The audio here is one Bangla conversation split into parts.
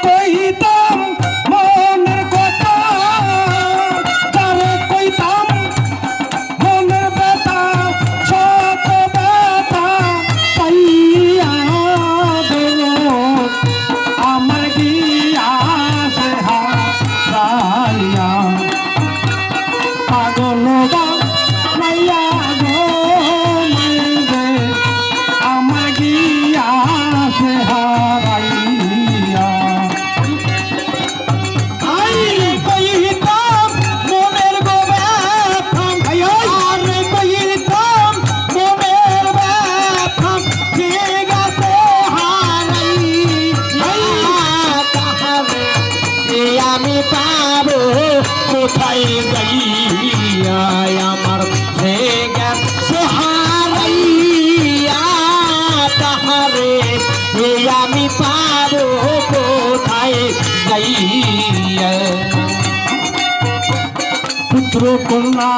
কইতাম মনের কথা, যারে কইতাম মনের ব্যথা, শত ব্যথা পাইয়া গেল আমার গিয়াছে হারাইয়া। পাগল বানাইয়া গো মাইরে আমার গিয়াছে হারাইয়া। আই কইতাম মনের গো ব্যথা, আর কইতাম মনের ব্যথা, ঠিক আছে হারাইয়া। আমি পাবো কোথায় যাইয়া, আমার গেছে হারাইয়া তাহারে আমি পাবো কোথায় যাইয়া। পুত্র কন্যা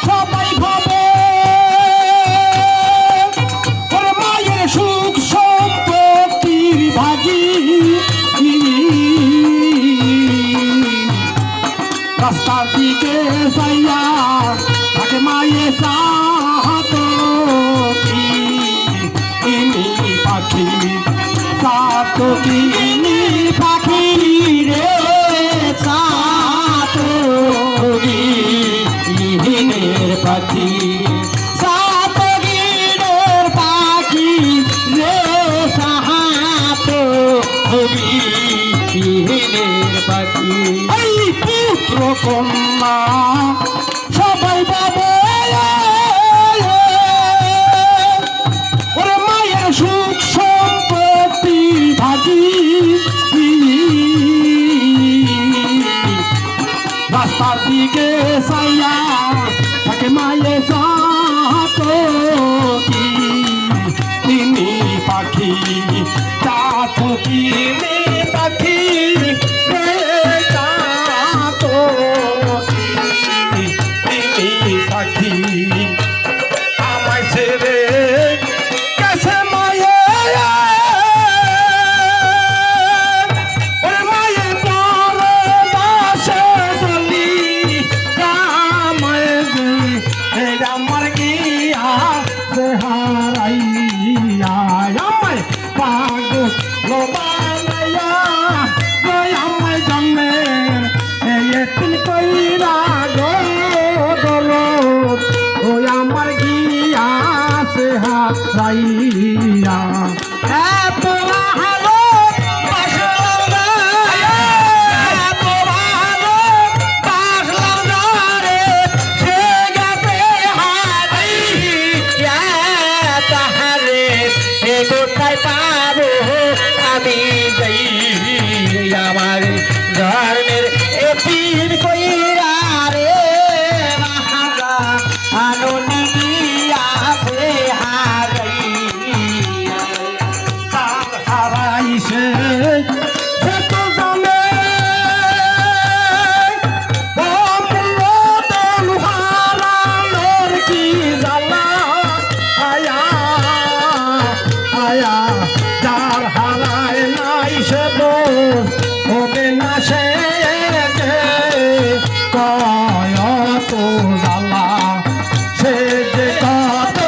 সবাই ভাবে ওর মায়ের সুখ সম্পত্তির ভাগী, রাস্তার দিকে যাইয়া তাকে মায়ে চাহত কিনি পাখি, চাত কিনি পাখি রে সাত গিনের পাখি, সাত গিনের পাখি রে সাহাত গিনের পাখি। এই পুত্র কন্যা সবাই পাবে ওরে মায়ের সুখ সম্পত্তি ভাগী, রাস্তার দিকে চাইয়া তাকে মায়ে চাত কিনি পাখি, চাত কিনি পাখি রে চাত কিনি পাখি। আমায় ছেড়ে গেছে মায়ে ওরে মায়ের পরবাসে চলি, আমার গিয়া হারাইয়া। আমায় পাগল বানাইয়া আমায় জন্মে এতিম কইরা গো দরদ, ওই আমার গিয়াছে হারাইয়া। এত ভালো বাসলাম না, এত ভালো বাসলাম না রে, সে গেছে হারাইয়া তাহারে কোথায় পাবো আমি যাই। আমার ধর্মের এপিন কইরা রে মহারা আননি গিয়াছে হারাইয়া। তার হারাইছে সে তো জানে, অমূল্যতন হারানোর কি জ্বালা। আয়া আয়া যার হারায় নাই সে দোষ হবে না, সে যে কত জ্বালা, সে যে কত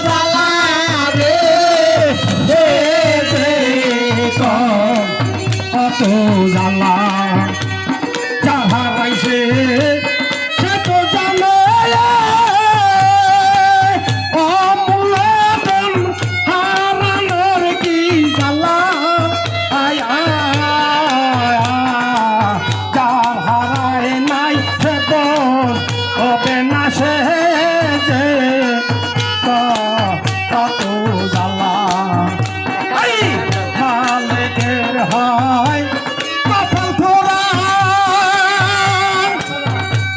জ্বালা রে, সে যে কত জ্বালা। যার হারাইছে সে তো জানে, অমূল্যতন হারানোর কি জ্বালা। আয়া যার হারায় নাই সে দোষ হবে না, সে যে কত জ্বালা। এই মালিকের হয় কপাল পোড়া,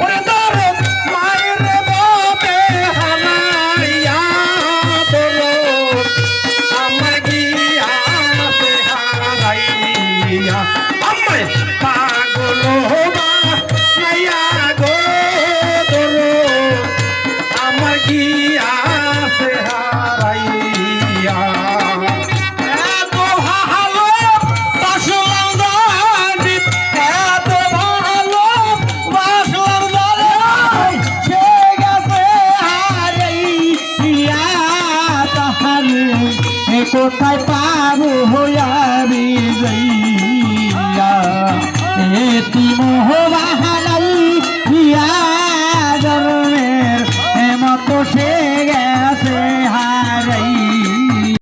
ওরে ধরে মায়ের বাবে হারাইয়া দরদ, আমার গিয়াছে হারাইয়া। আমায় পাগল বানাইয়া গো দরদ, আমার গিয়াছে হারাইয়া। এত ভালো বাসলাম পাবো আমি যাইয়া এতি মোহবাহার